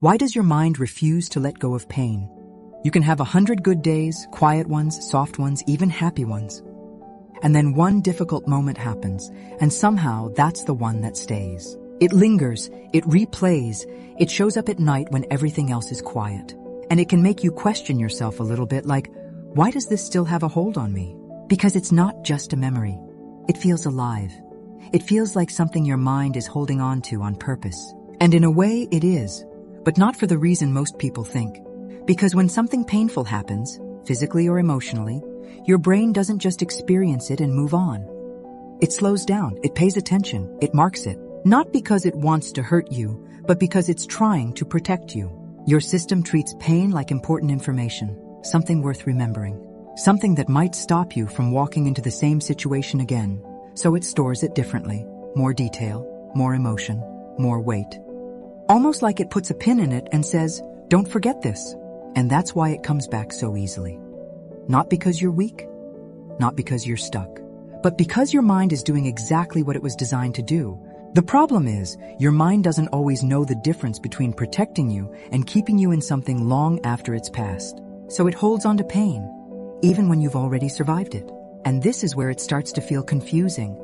Why does your mind refuse to let go of pain? You can have 100 good days, quiet ones, soft ones, even happy ones. And then one difficult moment happens, and somehow that's the one that stays. It lingers, it replays, it shows up at night when everything else is quiet. And it can make you question yourself a little bit, like, why does this still have a hold on me? Because it's not just a memory. It feels alive. It feels like something your mind is holding on to on purpose. And in a way, it is, but not for the reason most people think. Because when something painful happens, physically or emotionally, your brain doesn't just experience it and move on. It slows down, it pays attention, it marks it. Not because it wants to hurt you, but because it's trying to protect you. Your system treats pain like important information, something worth remembering, something that might stop you from walking into the same situation again. So it stores it differently, more detail, more emotion, more weight. Almost like it puts a pin in it and says, don't forget this. And that's why it comes back so easily. Not because you're weak, not because you're stuck, but because your mind is doing exactly what it was designed to do. The problem is, your mind doesn't always know the difference between protecting you and keeping you in something long after it's passed. So it holds on to pain, even when you've already survived it. And this is where it starts to feel confusing,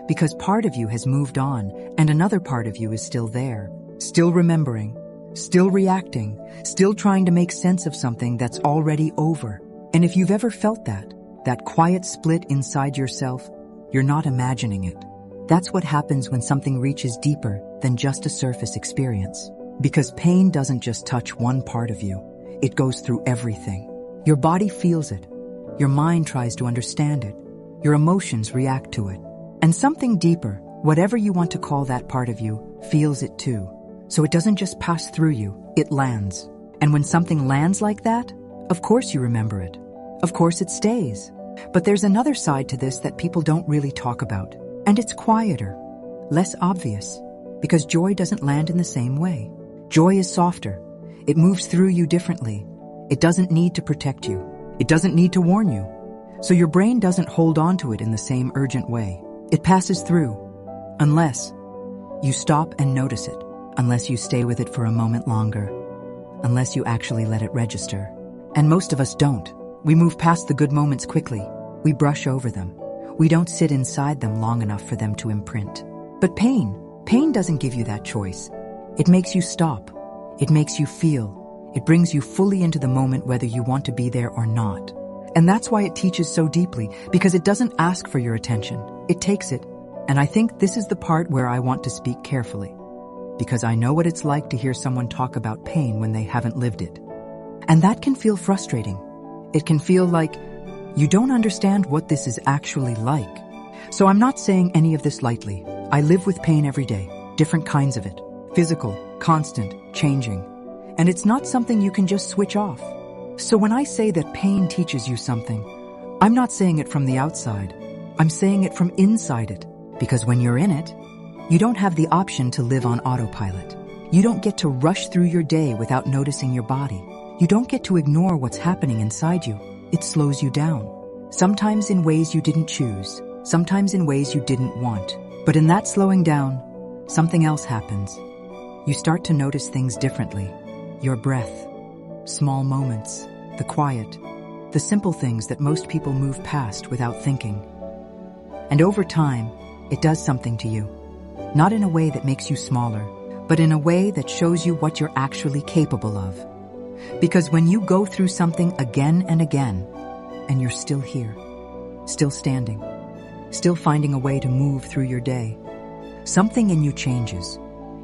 because part of you has moved on and another part of you is still there, still remembering, still reacting, still trying to make sense of something that's already over. And if you've ever felt that quiet split inside yourself, you're not imagining it. That's what happens when something reaches deeper than just a surface experience. Because pain doesn't just touch one part of you, it goes through everything. Your body feels it, your mind tries to understand it, your emotions react to it. And something deeper, whatever you want to call that part of you, feels it too. So it doesn't just pass through you, it lands. And when something lands like that, of course you remember it. Of course it stays. But there's another side to this that people don't really talk about. And it's quieter, less obvious, because joy doesn't land in the same way. Joy is softer. It moves through you differently. It doesn't need to protect you. It doesn't need to warn you. So your brain doesn't hold on to it in the same urgent way. It passes through, unless you stop and notice it, unless you stay with it for a moment longer, unless you actually let it register. And most of us don't. We move past the good moments quickly. We brush over them. We don't sit inside them long enough for them to imprint. But pain doesn't give you that choice. It makes you stop. It makes you feel. It brings you fully into the moment whether you want to be there or not. And that's why it teaches so deeply, because it doesn't ask for your attention. It takes it. And I think this is the part where I want to speak carefully, because I know what it's like to hear someone talk about pain when they haven't lived it. And that can feel frustrating. It can feel like you don't understand what this is actually like. So I'm not saying any of this lightly. I live with pain every day, different kinds of it. Physical, constant, changing. And it's not something you can just switch off. So when I say that pain teaches you something, I'm not saying it from the outside. I'm saying it from inside it. Because when you're in it, you don't have the option to live on autopilot. You don't get to rush through your day without noticing your body. You don't get to ignore what's happening inside you. It slows you down. Sometimes in ways you didn't choose, sometimes in ways you didn't want. But in that slowing down, something else happens. You start to notice things differently. Your breath, small moments, the quiet, the simple things that most people move past without thinking. And over time, it does something to you. Not in a way that makes you smaller, but in a way that shows you what you're actually capable of. Because when you go through something again and again, and you're still here, still standing, still finding a way to move through your day, something in you changes.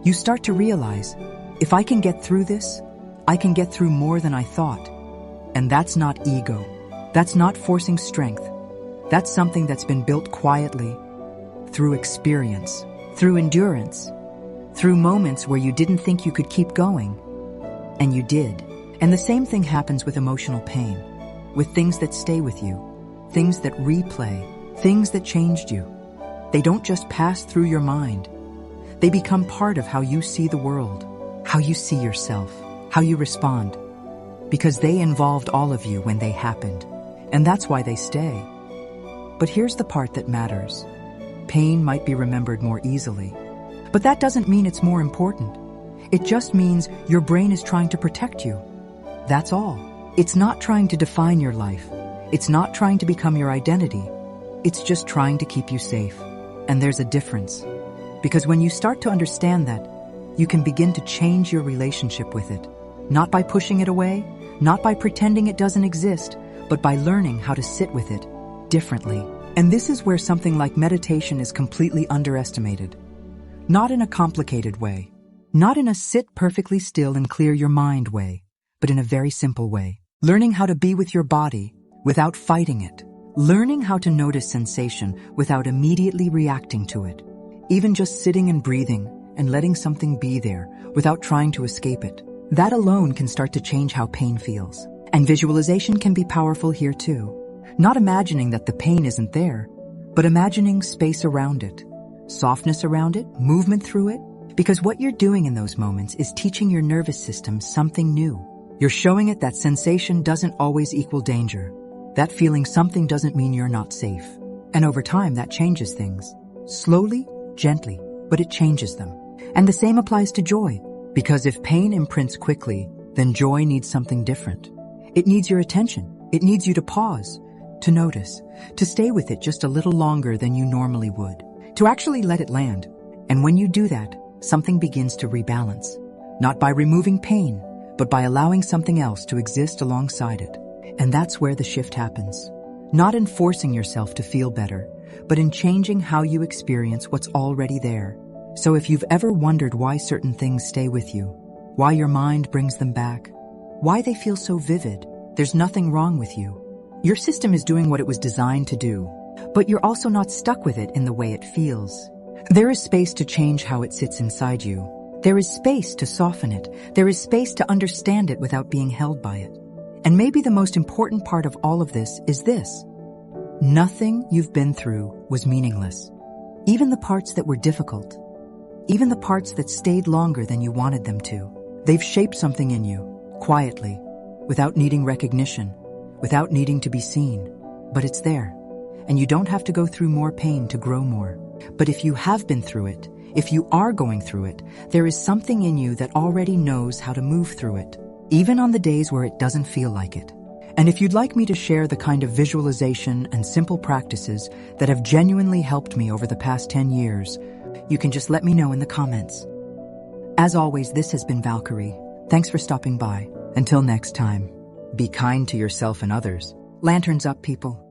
You start to realize, if I can get through this, I can get through more than I thought. And that's not ego. That's not forcing strength. That's something that's been built quietly, through experience, through endurance, through moments where you didn't think you could keep going. And you did. And the same thing happens with emotional pain, with things that stay with you, things that replay, things that changed you. They don't just pass through your mind. They become part of how you see the world, how you see yourself, how you respond. Because they involved all of you when they happened, and that's why they stay. But here's the part that matters. Pain might be remembered more easily, but that doesn't mean it's more important. It just means your brain is trying to protect you. That's all. It's not trying to define your life. It's not trying to become your identity. It's just trying to keep you safe. And there's a difference. Because when you start to understand that, you can begin to change your relationship with it. Not by pushing it away, not by pretending it doesn't exist, but by learning how to sit with it differently. And this is where something like meditation is completely underestimated. Not in a complicated way. Not in a sit perfectly still and clear your mind way, but in a very simple way. Learning how to be with your body without fighting it. Learning how to notice sensation without immediately reacting to it. Even just sitting and breathing and letting something be there without trying to escape it. That alone can start to change how pain feels. And visualization can be powerful here too. Not imagining that the pain isn't there, but imagining space around it, softness around it, movement through it. Because what you're doing in those moments is teaching your nervous system something new. You're showing it that sensation doesn't always equal danger. That feeling something doesn't mean you're not safe. And over time, that changes things. Slowly, gently, but it changes them. And the same applies to joy. Because if pain imprints quickly, then joy needs something different. It needs your attention. It needs you to pause, to notice, to stay with it just a little longer than you normally would, to actually let it land. And when you do that, something begins to rebalance. Not by removing pain, but by allowing something else to exist alongside it. And that's where the shift happens. Not in forcing yourself to feel better, but in changing how you experience what's already there. So if you've ever wondered why certain things stay with you, why your mind brings them back, why they feel so vivid, there's nothing wrong with you. Your system is doing what it was designed to do, but you're also not stuck with it in the way it feels. There is space to change how it sits inside you. There is space to soften it. There is space to understand it without being held by it. And maybe the most important part of all of this is this. Nothing you've been through was meaningless. Even the parts that were difficult. Even the parts that stayed longer than you wanted them to. They've shaped something in you, quietly, without needing recognition, without needing to be seen. But it's there. And you don't have to go through more pain to grow more. But if you have been through it, if you are going through it, there is something in you that already knows how to move through it, even on the days where it doesn't feel like it. And if you'd like me to share the kind of visualization and simple practices that have genuinely helped me over the past 10 years, you can just let me know in the comments. As always, this has been Valkyrie. Thanks for stopping by. Until next time, be kind to yourself and others. Lanterns up, people.